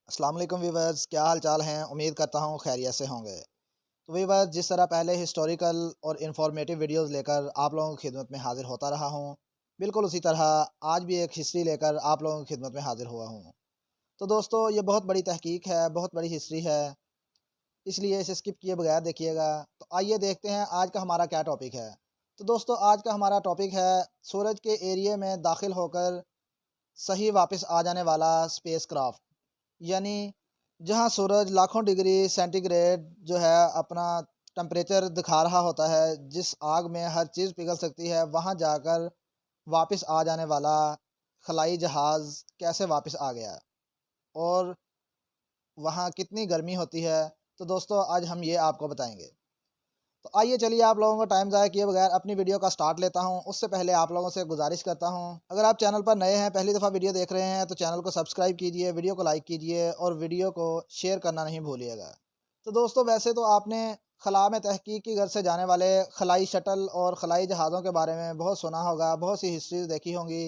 अस्सलाम वालेकुम वीवर्स, क्या हाल चाल हैं। उम्मीद करता हूँ खैरियत से होंगे। तो वीवर्स, जिस तरह पहले हिस्टोरिकल और इन्फॉर्मेटिव वीडियोस लेकर आप लोगों की खिदमत में हाज़िर होता रहा हूँ, बिल्कुल उसी तरह आज भी एक हिस्ट्री लेकर आप लोगों की खिदमत में हाज़िर हुआ हूँ। तो दोस्तों, ये बहुत बड़ी तहकीक है, बहुत बड़ी हिस्ट्री है, इसलिए इसे स्किप किए बगैर देखिएगा। तो आइए देखते हैं आज का हमारा क्या टॉपिक है। तो दोस्तों, आज का हमारा टॉपिक है सूरज के एरिया में दाखिल होकर सही वापस आ जाने वाला स्पेस क्राफ्ट। यानी जहाँ सूरज लाखों डिग्री सेंटीग्रेड जो है अपना टेम्परेचर दिखा रहा होता है, जिस आग में हर चीज़ पिघल सकती है, वहाँ जाकर वापस आ जाने वाला खलाई जहाज़ कैसे वापस आ गया और वहाँ कितनी गर्मी होती है। तो दोस्तों, आज हम ये आपको बताएंगे। तो आइए चलिए, आप लोगों को टाइम ज़ाया किए बगैर अपनी वीडियो का स्टार्ट लेता हूँ। उससे पहले आप लोगों से गुजारिश करता हूँ, अगर आप चैनल पर नए हैं, पहली दफ़ा वीडियो देख रहे हैं, तो चैनल को सब्सक्राइब कीजिए, वीडियो को लाइक कीजिए और वीडियो को शेयर करना नहीं भूलिएगा। तो दोस्तों, वैसे तो आपने खला में तहकीक की गर्ज से जाने वाले खलाई शटल और खलाई जहाज़ों के बारे में बहुत सुना होगा, बहुत सी हिस्ट्रीज़ देखी होंगी।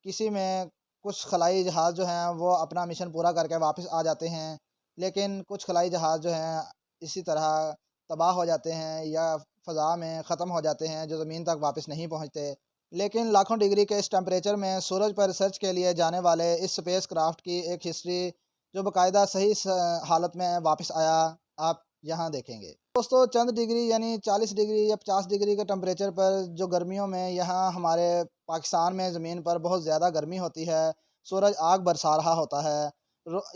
किसी में कुछ खलाई जहाज़ जो हैं वो अपना मिशन पूरा करके वापस आ जाते हैं, लेकिन कुछ खलाई जहाज़ जो हैं इसी तरह तबाह हो जाते हैं या फ़ज़ा में ख़त्म हो जाते हैं, जो ज़मीन तक वापस नहीं पहुँचते। लेकिन लाखों डिग्री के इस टेम्परेचर में सूरज पर रिसर्च के लिए जाने वाले इस स्पेस क्राफ्ट की एक हिस्ट्री जो बाकायदा सही हालत में वापस आया, आप यहाँ देखेंगे। दोस्तों, चंद डिग्री यानी 40 डिग्री या 50 डिग्री के टेम्परेचर पर जो गर्मियों में यहाँ हमारे पाकिस्तान में ज़मीन पर बहुत ज़्यादा गर्मी होती है, सूरज आग बरसा रहा होता है,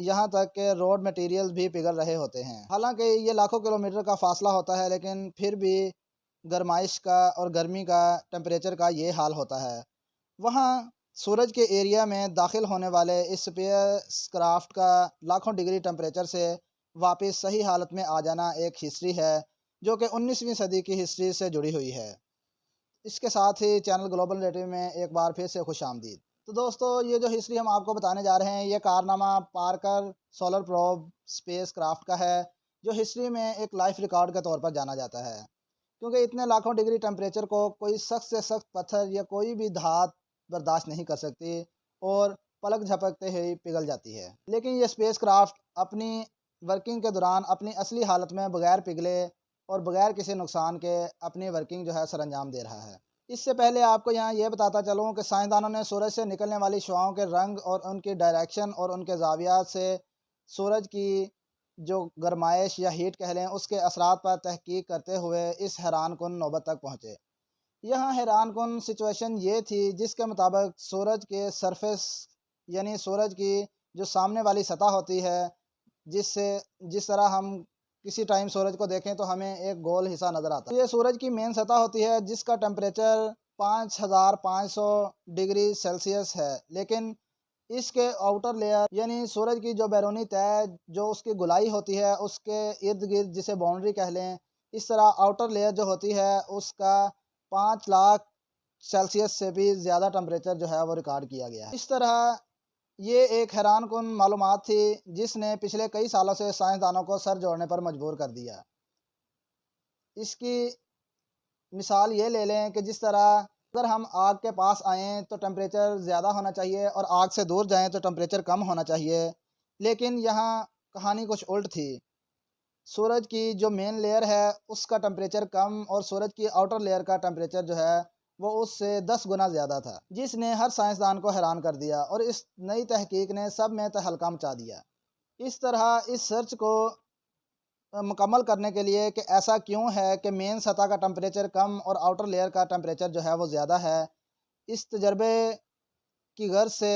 यहाँ तक कि रोड मटेरियल्स भी पिघल रहे होते हैं। हालांकि ये लाखों किलोमीटर का फासला होता है, लेकिन फिर भी गर्माइश का और गर्मी का टेम्परेचर का ये हाल होता है। वहाँ सूरज के एरिया में दाखिल होने वाले इस स्पेस क्राफ्ट का लाखों डिग्री टेम्परेचर से वापस सही हालत में आ जाना एक हिस्ट्री है, जो कि 19वीं सदी की हिस्ट्री से जुड़ी हुई है। इसके साथ ही चैनल ग्लोबल नेटिव में एक बार फिर से खुश आमदीद। तो दोस्तों, ये जो हिस्ट्री हम आपको बताने जा रहे हैं, ये कारनामा Parker solar probe space craft का है, जो हिस्ट्री में एक लाइफ रिकॉर्ड के तौर पर जाना जाता है। क्योंकि इतने लाखों डिग्री टेम्परेचर को कोई सख्त से सख्त पत्थर या कोई भी धात बर्दाश्त नहीं कर सकती और पलक झपकते ही पिघल जाती है। लेकिन ये स्पेस क्राफ्ट अपनी वर्किंग के दौरान अपनी असली हालत में बगैर पिघले और बगैर किसी नुकसान के अपनी वर्किंग जो है सरअंजाम दे रहा है। इससे पहले आपको यहाँ ये बताता चलूँ कि साइंसदानों ने सूरज से निकलने वाली शुआओं के रंग और उनकी डायरेक्शन और उनके ज़ावियात से सूरज की जो गरमाइश या हीट कह लें, उसके असरात पर तहकीक करते हुए इस हैरान कुन नौबत तक पहुँचे। यहाँ हैरान कुन सिचुएशन ये थी, जिसके मुताबिक सूरज के सरफेस यानी सूरज की जो सामने वाली सतह होती है, जिससे जिस तरह हम किसी टाइम सूरज को देखें तो हमें एक गोल हिस्सा नज़र आता है। ये सूरज की मेन सतह होती है, जिसका टेम्परेचर 5500 डिग्री सेल्सियस है। लेकिन इसके आउटर लेयर यानी सूरज की जो बैरूनी तय जो उसकी गोलाई होती है, उसके इर्द गिर्द जिसे बाउंड्री कह लें, इस तरह आउटर लेयर जो होती है उसका 5 लाख सेल्सियस से भी ज़्यादा टेम्परेचर जो है वो रिकॉर्ड किया गया है। इस तरह ये एक हैरान कुन मालूमात थी, जिसने पिछले कई सालों से साइंसदानों को सर जोड़ने पर मजबूर कर दिया। इसकी मिसाल ये ले लें कि जिस तरह अगर हम आग के पास आएँ तो टेम्परेचर ज़्यादा होना चाहिए और आग से दूर जाएँ तो टेम्परेचर कम होना चाहिए। लेकिन यहाँ कहानी कुछ उल्ट थी। सूरज की जो मेन लेयर है उसका टेम्परेचर कम और सूरज की आउटर लेयर का टेम्परेचर जो है वो उससे 10 गुना ज़्यादा था, जिसने हर साइंसदान को हैरान कर दिया और इस नई तहकीक ने सब में तहलका मचा दिया। इस तरह इस सर्च को मुकम्मल करने के लिए कि ऐसा क्यों है कि मेन सतह का टेम्परेचर कम और आउटर लेयर का टेम्परेचर जो है वो ज़्यादा है, इस तजर्बे की गर्ज से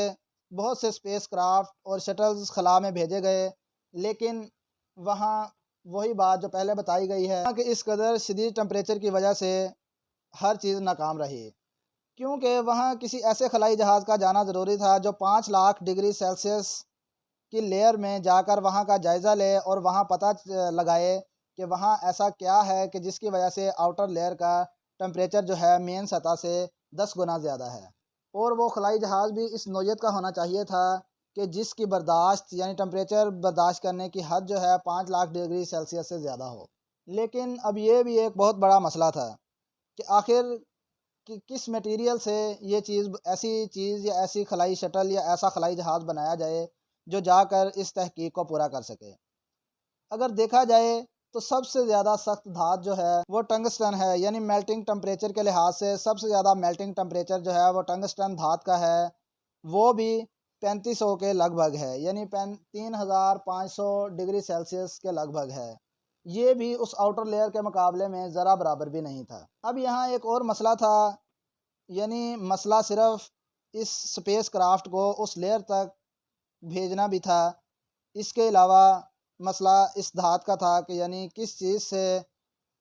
बहुत से स्पेस क्राफ्ट और शटल्स खला में भेजे गए। लेकिन वहाँ वही बात जो पहले बताई गई है कि इस कदर शदीद टेम्परेचर की वजह से हर चीज़ नाकाम रही, क्योंकि वहाँ किसी ऐसे खलाई जहाज़ का जाना ज़रूरी था जो 5 लाख डिग्री सेल्सियस की लेयर में जाकर वहाँ का जायज़ा ले और वहाँ पता लगाए कि वहाँ ऐसा क्या है कि जिसकी वजह से आउटर लेयर का टेम्परेचर जो है मेन सतह से 10 गुना ज़्यादा है। और वो खलाई जहाज़ भी इस नौयत का होना चाहिए था कि जिसकी बर्दाश्त यानी टेम्परेचर बर्दाश्त करने की हद जो है 5 लाख डिग्री सेल्सियस से ज़्यादा हो। लेकिन अब ये भी एक बहुत बड़ा मसला था कि आखिर कि किस मटेरियल से ये चीज़ ऐसी चीज़ या ऐसी खलाई शटल या ऐसा खलाई जहाज़ बनाया जाए जो जाकर इस तहकीक को पूरा कर सके। अगर देखा जाए तो सबसे ज़्यादा सख्त धात जो है वो टंगस्टन है, यानी मेल्टिंग टेम्परेचर के लिहाज से सबसे ज़्यादा मेल्टिंग टेम्परेचर जो है वो टंगस्टन धात का है। वो भी 3500 के लगभग है, यानी 3500 डिग्री सेल्सियस के लगभग है। ये भी उस आउटर लेयर के मुकाबले में ज़रा बराबर भी नहीं था। अब यहाँ एक और मसला था, यानी मसला सिर्फ इस स्पेस क्राफ्ट को उस लेयर तक भेजना भी था। इसके अलावा मसला इस धात का था कि यानी किस चीज़ से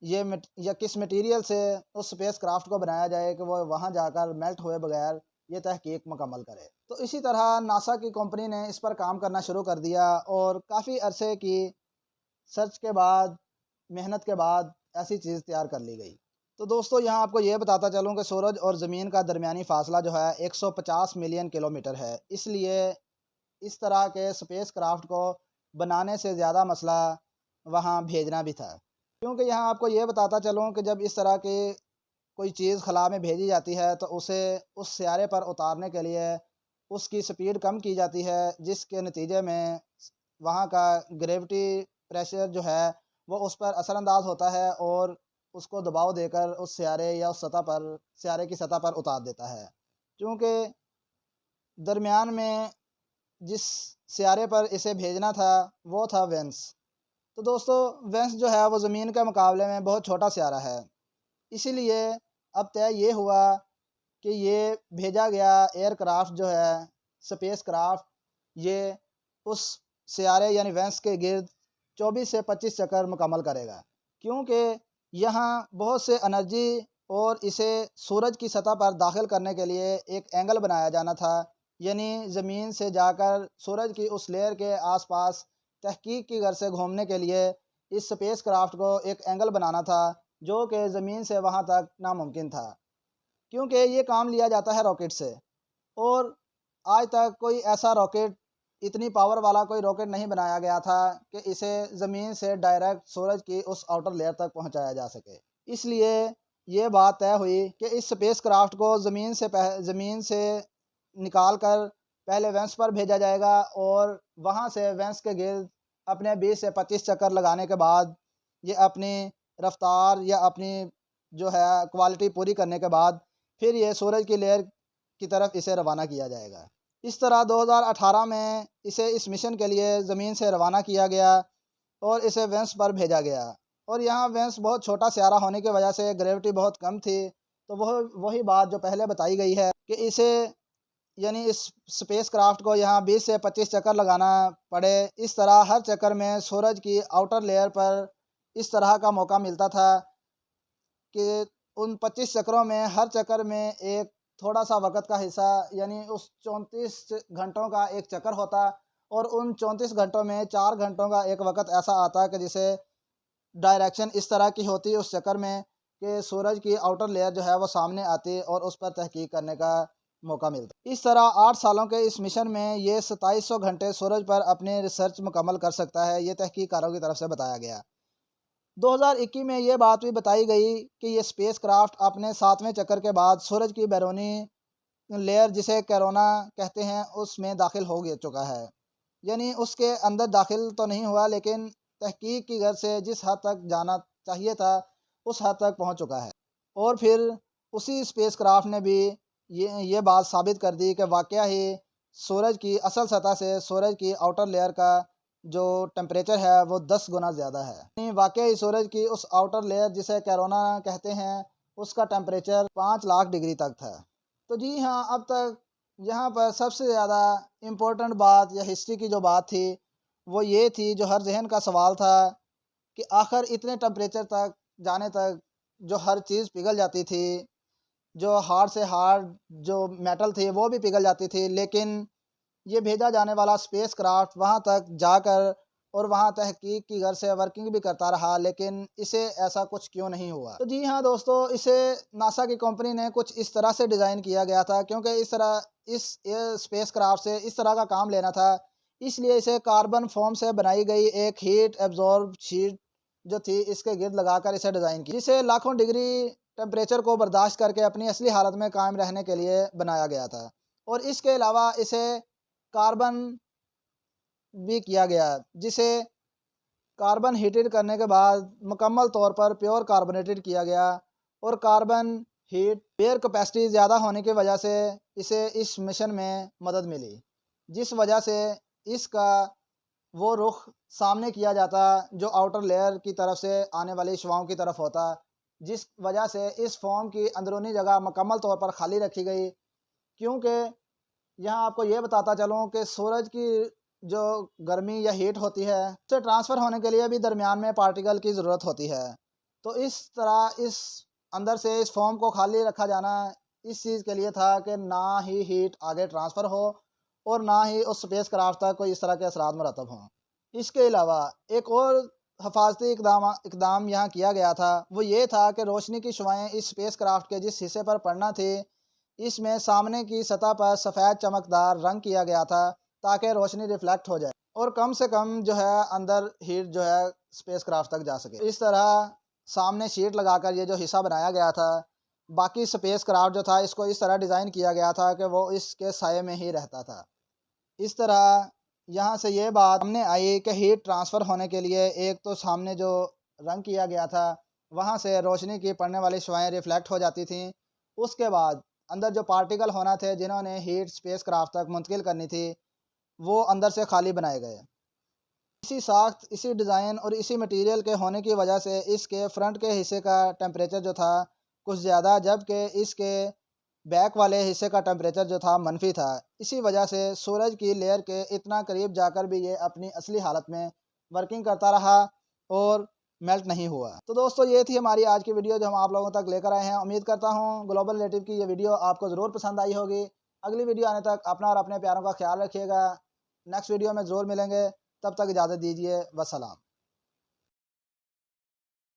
या किस मटेरियल से उस स्पेस क्राफ्ट को बनाया जाए कि वो वहाँ जाकर मेल्ट हुए बगैर ये तहकीक मुकम्मल करे। तो इसी तरह नासा की कंपनी ने इस पर काम करना शुरू कर दिया और काफ़ी अरसे की सर्च के बाद, मेहनत के बाद ऐसी चीज़ तैयार कर ली गई। तो दोस्तों यहाँ आपको ये बताता चलूँ कि सूरज और ज़मीन का दरमियानी फ़ासला जो है 150 मिलियन किलोमीटर है। इसलिए इस तरह के स्पेस क्राफ्ट को बनाने से ज़्यादा मसला वहाँ भेजना भी था। क्योंकि यहाँ आपको ये बताता चलूँ कि जब इस तरह की कोई चीज़ खला में भेजी जाती है तो उसे उस सियारे पर उतारने के लिए उसकी स्पीड कम की जाती है, जिसके नतीजे में वहाँ का ग्रेविटी प्रेशर जो है वो उस पर असरअंदाज होता है और उसको दबाव देकर उस सियारे या उस सतह पर सियारे की सतह पर उतार देता है। क्योंकि दरमियान में जिस सियारे पर इसे भेजना था वो था वेंस। तो दोस्तों वेंस जो है वो ज़मीन के मुकाबले में बहुत छोटा सियारा है। इसीलिए अब तय ये हुआ कि ये भेजा गया एयरक्राफ्ट जो है स्पेस क्राफ्ट, ये उस सियारे यानी वेंस के गिर्द 24 से 25 चक्कर मुकम्मल करेगा। क्योंकि यहाँ बहुत से एनर्जी और इसे सूरज की सतह पर दाखिल करने के लिए एक एंगल बनाया जाना था, यानी ज़मीन से जाकर सूरज की उस लेयर के आसपास तहकीक की गर्ज से घूमने के लिए इस स्पेस क्राफ्ट को एक एंगल बनाना था, जो कि ज़मीन से वहाँ तक नामुमकिन था। क्योंकि ये काम लिया जाता है रॉकेट से, और आज तक कोई ऐसा रॉकेट, इतनी पावर वाला कोई रॉकेट नहीं बनाया गया था कि इसे ज़मीन से डायरेक्ट सूरज की उस आउटर लेयर तक पहुंचाया जा सके। इसलिए ये बात तय हुई कि इस स्पेस क्राफ्ट को ज़मीन से निकाल कर पहले वेंस पर भेजा जाएगा और वहाँ से वेंस के गिर्द अपने 20 से 25 चक्कर लगाने के बाद ये अपनी रफ्तार या अपनी जो है क्वालिटी पूरी करने के बाद फिर ये सूरज की लेयर की तरफ इसे रवाना किया जाएगा। इस तरह 2018 में इसे इस मिशन के लिए ज़मीन से रवाना किया गया और इसे वेंस पर भेजा गया। और यहाँ वेंस बहुत छोटा सियारा होने की वजह से ग्रेविटी बहुत कम थी। तो वही बात जो पहले बताई गई है कि इसे यानी इस स्पेस क्राफ्ट को यहाँ 20 से 25 चक्कर लगाना पड़े। इस तरह हर चक्कर में सूरज की आउटर लेयर पर इस तरह का मौका मिलता था कि उन 25 चक्करों में हर चक्कर में एक थोड़ा सा वक़्त का हिस्सा, यानी उस 34 घंटों का एक चक्कर होता और उन 34 घंटों में 4 घंटों का एक वक़्त ऐसा आता कि जिसे डायरेक्शन इस तरह की होती उस चक्कर में कि सूरज की आउटर लेयर जो है वो सामने आती और उस पर तहकीक करने का मौका मिलता। इस तरह 8 सालों के इस मिशन में ये 2700 घंटे सूरज पर अपनी रिसर्च मुकम्मल कर सकता है, ये तहकीकारों की तरफ से बताया गया। 2021 में ये बात भी बताई गई कि ये स्पेस क्राफ्ट अपने 7वें चक्कर के बाद सूरज की बैरूनी लेयर, जिसे कोरोना कहते हैं, उसमें दाखिल हो गया चुका है। यानी उसके अंदर दाखिल तो नहीं हुआ, लेकिन तहकीक की गर्ज से जिस हद तक जाना चाहिए था उस हद तक पहुंच चुका है। और फिर उसी स्पेस क्राफ्ट ने भी ये बात साबित कर दी कि वाकया ही सूरज की असल सतह से सूरज की आउटर लेयर का जो टेम्परेचर है वो 10 गुना ज़्यादा है। वाकई सूरज की उस आउटर लेयर, जिसे कोरोना कहते हैं, उसका टेम्परेचर 5 लाख डिग्री तक था। तो जी हाँ, अब तक यहाँ पर सबसे ज़्यादा इम्पोर्टेंट बात या हिस्ट्री की जो बात थी वो ये थी, जो हर जहन का सवाल था कि आखिर इतने टेम्परेचर तक जाने तक जो हर चीज़ पिघल जाती थी, जो हार्ड से हार्ड जो मेटल थी वो भी पिघल जाती थी, लेकिन ये भेजा जाने वाला स्पेस क्राफ्ट वहाँ तक जाकर और वहाँ तहकीक की गर्ज से वर्किंग भी करता रहा, लेकिन इसे ऐसा कुछ क्यों नहीं हुआ। तो जी हाँ दोस्तों, इसे नासा की कंपनी ने कुछ इस तरह से डिज़ाइन किया गया था, क्योंकि इस स्पेस क्राफ्ट से इस तरह का काम लेना था। इसलिए इसे कार्बन फोम से बनाई गई एक हीट एब्जॉर्ब शीट जो थी इसके गिर्द लगाकर इसे डिज़ाइन की, जिसे लाखों डिग्री टेम्परेचर को बर्दाश्त करके अपनी असली हालत में कायम रहने के लिए बनाया गया था। और इसके अलावा इसे कार्बन भी किया गया, जिसे कार्बन हीटेड करने के बाद मुकम्मल तौर पर प्योर कार्बोनेटेड किया गया। और कार्बन हीट एयर कैपेसिटी ज़्यादा होने की वजह से इसे इस मिशन में मदद मिली, जिस वजह से इसका वो रुख सामने किया जाता जो आउटर लेयर की तरफ से आने वाली हवाओं की तरफ होता, जिस वजह से इस फॉर्म की अंदरूनी जगह मुकम्मल तौर पर खाली रखी गई। क्योंकि यहाँ आपको ये बताता चलूँ कि सूरज की जो गर्मी या हीट होती है उसे ट्रांसफ़र होने के लिए भी दरमियान में पार्टिकल की ज़रूरत होती है। तो इस तरह इस अंदर से इस फॉर्म को खाली रखा जाना इस चीज़ के लिए था कि ना ही हीट आगे ट्रांसफ़र हो और ना ही उस स्पेस क्राफ्ट तक कोई इस तरह के असरात मरतब हों। इसके अलावा एक और हफाजती इकदाम यहाँ किया गया था, वो ये था कि रोशनी की शुआएँ इस स्पेस क्राफ्ट के जिस हिस्से पर पड़ना थी, इसमें सामने की सतह पर सफ़ेद चमकदार रंग किया गया था ताकि रोशनी रिफ्लेक्ट हो जाए और कम से कम जो है अंदर हीट जो है स्पेस क्राफ्ट तक जा सके। इस तरह सामने शीट लगाकर ये जो हिस्सा बनाया गया था, बाकी स्पेस क्राफ्ट जो था इसको इस तरह डिज़ाइन किया गया था कि वो इसके साये में ही रहता था। इस तरह यहाँ से ये बात हमने आई कि हीट ट्रांसफ़र होने के लिए एक तो सामने जो रंग किया गया था वहाँ से रोशनी की पड़ने वाली शुआएँ रिफ्लेक्ट हो जाती थीं। उसके बाद अंदर जो पार्टिकल होना थे जिन्होंने हीट स्पेस क्राफ्ट तक मुंतकिल करनी थी, वो अंदर से खाली बनाए गए। इसी साख्त, इसी डिज़ाइन और इसी मटीरियल के होने की वजह से इसके फ्रंट के हिस्से का टेम्परेचर जो था कुछ ज़्यादा, जबकि इसके बैक वाले हिस्से का टेम्परेचर जो था मनफी था। इसी वजह से सूरज की लेयर के इतना करीब जाकर भी ये अपनी असली हालत में वर्किंग करता रहा और मेल्ट नहीं हुआ। तो दोस्तों ये थी हमारी आज की वीडियो जो हम आप लोगों तक लेकर आए हैं। उम्मीद करता हूँ ग्लोबल रिलेटिव की ये वीडियो आपको ज़रूर पसंद आई होगी। अगली वीडियो आने तक अपना और अपने प्यारों का ख्याल रखिएगा। नेक्स्ट वीडियो में ज़रूर मिलेंगे, तब तक इजाज़त दीजिए। वस्सलाम।